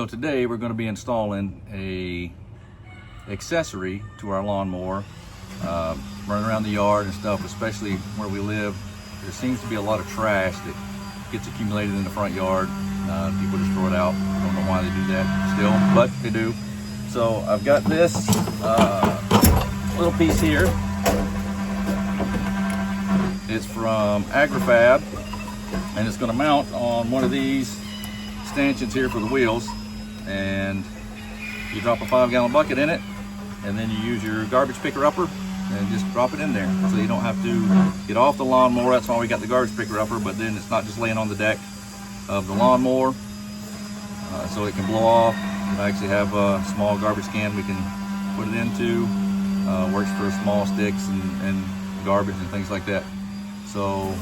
So today we're going to be installing a accessory to our lawnmower, running around the yard and stuff, especially where we live. There seems to be a lot of trash that gets accumulated in the front yard. People just throw it out. Don't know why they do that still, but they do. So I've got this little piece here. It's from Agri-Fab, and it's going to mount on one of these stanchions here for the wheels. And you drop a 5-gallon bucket in it, and then you use your garbage picker upper and just drop it in there, so you don't have to get off the lawnmower. That's why we got the garbage picker upper, but then it's not just laying on the deck of the lawnmower, so it can blow off. We actually have a small garbage can we can put it into. Works for small sticks and garbage and things like that. So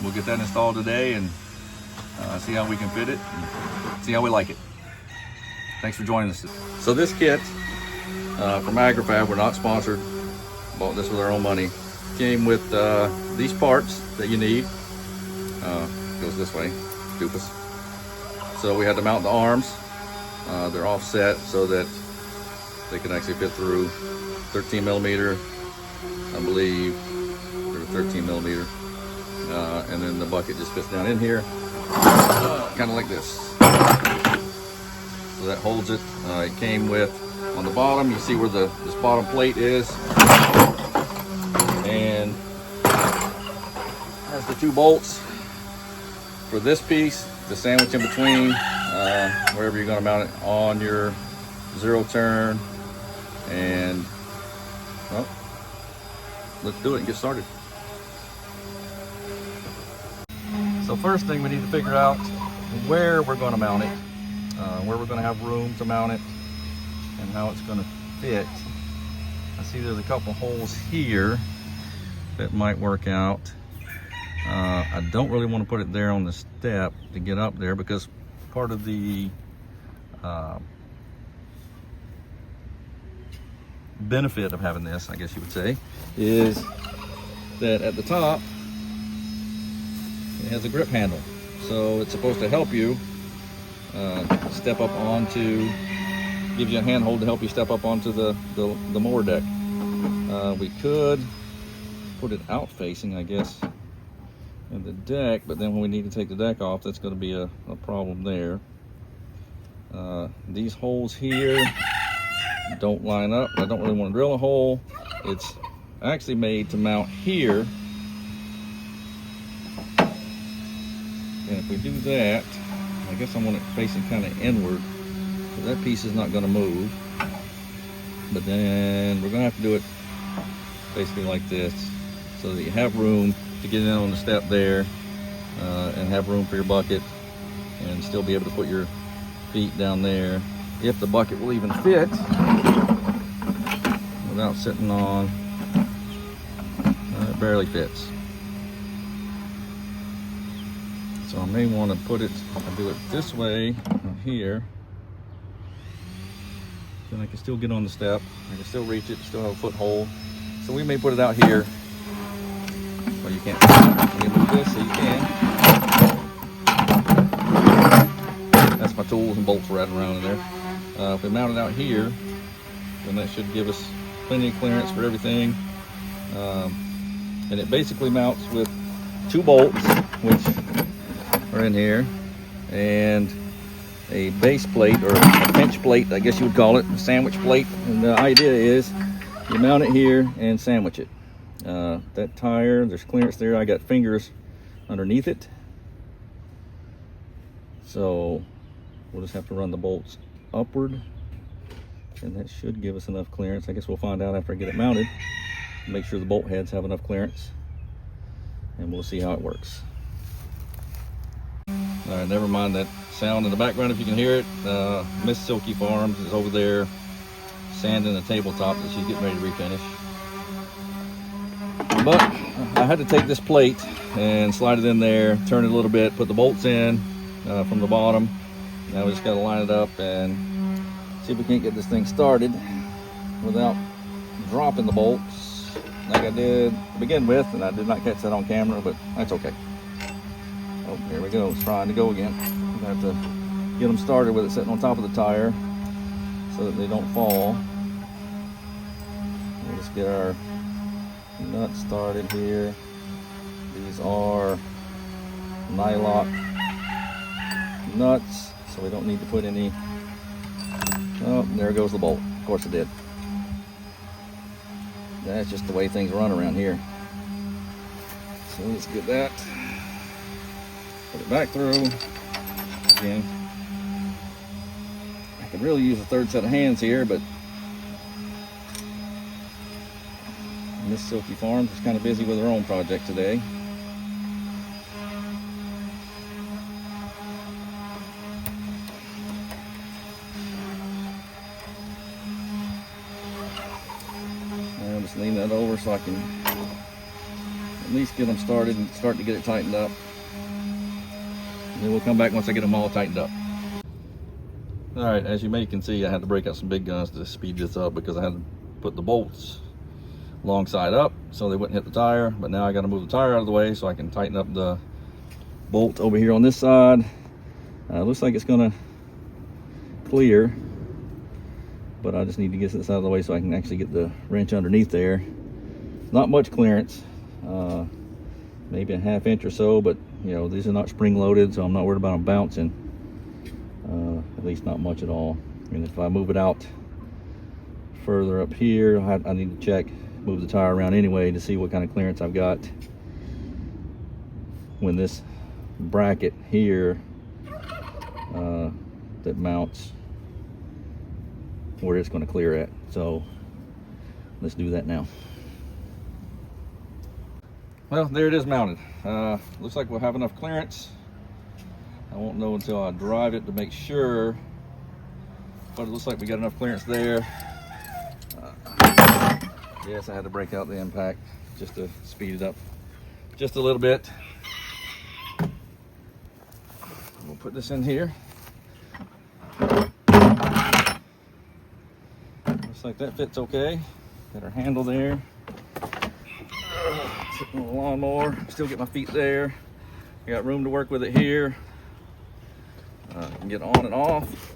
we'll get that installed today and see how we can fit it and see how we like it. Thanks for joining us. So this kit from Agri-Fab, we're not sponsored, bought this with our own money. Came with these parts that you need. Goes this way, doofus. So we had to mount the arms. They're offset so that they can actually fit through 13 millimeter, I believe, or 13 millimeter. And then the bucket just fits down in here, kind of like this. So that holds it. It came with, on the bottom, you see where this bottom plate is, and has the 2 bolts for this piece to sandwich in between, wherever you're going to mount it on your ZeroTurn. And well, let's do it and get started. So first thing, we need to figure out where we're going to mount it, where we're going to have room to mount it, and how it's going to fit. I see there's a couple holes here that might work out. I don't really want to put it there on the step to get up there, because part of the benefit of having this, I guess you would say, is that at the top it has a grip handle. So it's supposed to help you step up onto, gives you a handhold to help you step up onto the mower deck. We could put it out facing, I guess, in the deck, but then when we need to take the deck off, that's going to be a problem there. These holes here don't line up. I don't really want to drill a hole. It's actually made to mount here, and if we do that, I guess I want it facing kind of inward, so that piece is not going to move. But then we're going to have to do it basically like this, so that you have room to get in on the step there, and have room for your bucket, and still be able to put your feet down there, if the bucket will even fit without sitting on. It barely fits. So I may want to put it, I'll do it this way here, then I can still get on the step, I can still reach it, still have a foothold. So we may put it out here. Well, you can't. Let me move this so you can. That's my tools and bolts right around in there. If we mount it out here, then that should give us plenty of clearance for everything. And it basically mounts with 2 bolts, which are in here, and a base plate, or a pinch plate, I guess you would call it, a sandwich plate. And the idea is you mount it here and sandwich it. That tire, there's clearance there. I got fingers underneath it, so we'll just have to run the bolts upward, and that should give us enough clearance. I guess we'll find out after I get it mounted. Make sure the bolt heads have enough clearance, and we'll see how it works. All right, never mind that sound in the background if you can hear it. Miss SilkieFarms is over there sanding the tabletop that she's getting ready to refinish. But I had to take this plate and slide it in there, turn it a little bit, put the bolts in from the bottom. Now we just got to line it up and see if we can't get this thing started without dropping the bolts like I did to begin with, and I did not catch that on camera, but that's okay. Oh, here we go. It's trying to go again. I'm gonna have to get them started with it sitting on top of the tire so that they don't fall. We'll just get our nuts started here. These are nylock nuts, so we don't need to put any. Oh, there goes the bolt. Of course it did. That's just the way things run around here. So let's get that. Put it back through. Again, I could really use a third set of hands here, but Miss SilkieFarms is kind of busy with her own project today. I'll just lean that over so I can at least get them started and start to get it tightened up. And then we'll come back once I get them all tightened up. All right, as you may can see, I had to break out some big guns to speed this up because I had to put the bolts long side up so they wouldn't hit the tire. But now I got to move the tire out of the way so I can tighten up the bolt over here on this side. Looks like it's gonna clear, but I just need to get this out of the way so I can actually get the wrench underneath there. Not much clearance, maybe a ½ inch or so, but you know, these are not spring loaded, so I'm not worried about them bouncing. At least not much at all. And if I move it out further up here, I need to check, move the tire around anyway to see what kind of clearance I've got when this bracket here that mounts where it's going to clear at. So let's do that now. Well, there it is mounted. Looks like we'll have enough clearance. I won't know until I drive it to make sure, but it looks like we got enough clearance there. Yes, I had to break out the impact just to speed it up just a little bit. We'll put this in here. Looks like that fits okay. Got our handle there. Sitting on the lawnmower, still get my feet there. I got room to work with it here. I can get on and off.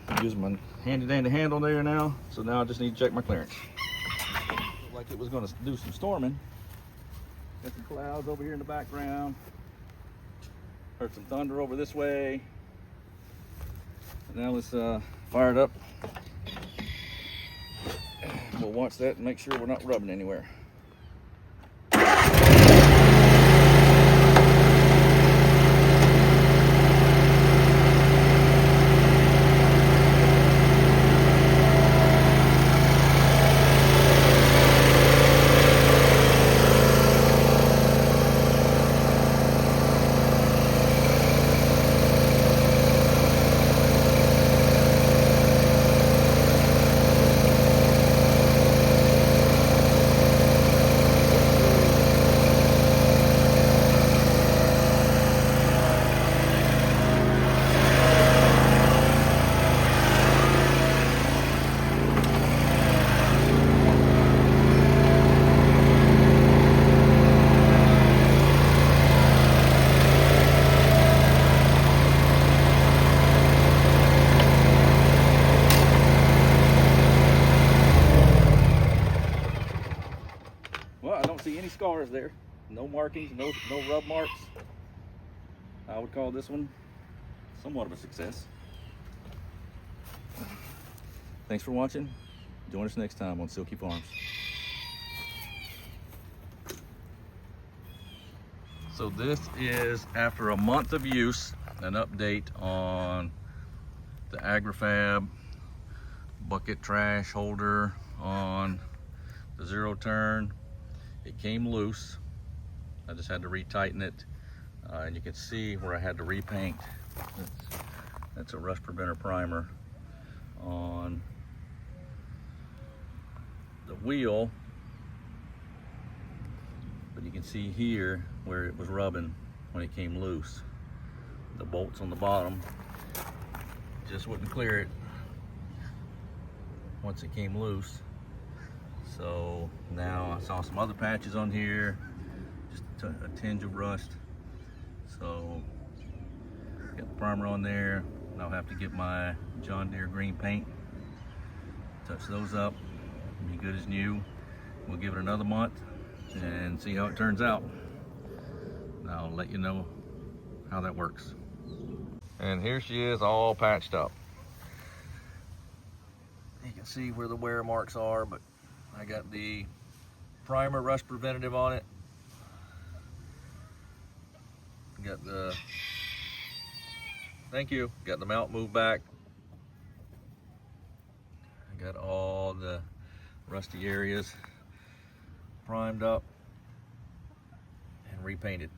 I'm using my handy dandy handle there now. So now I just need to check my clearance. Looked like it was going to do some storming. Got some clouds over here in the background. Heard some thunder over this way. And now let's fire it up. We'll watch that and make sure we're not rubbing anywhere. Scars there, no markings, no rub marks. I would call this one somewhat of a success. Thanks for watching. Join us next time on SilkieFarms. So this is, after a month of use, an update on the Agri-Fab bucket trash holder on the ZeroTurn. It came loose. I just had to retighten it, and you can see where I had to repaint. That's a rust preventer primer on the wheel, but you can see here where it was rubbing when it came loose. The bolts on the bottom just wouldn't clear it once it came loose. So now I saw some other patches on here, just a tinge of rust. So got the primer on there, And I'll have to get my JohnDeere green paint, touch those up, be good as new. We'll give it another month and see how it turns out. And I'll let you know how that works. And here she is, all patched up. You can see where the wear marks are, but I got the primer rust preventative on it. Got the, thank you, got the mount moved back. I got all the rusty areas primed up and repainted.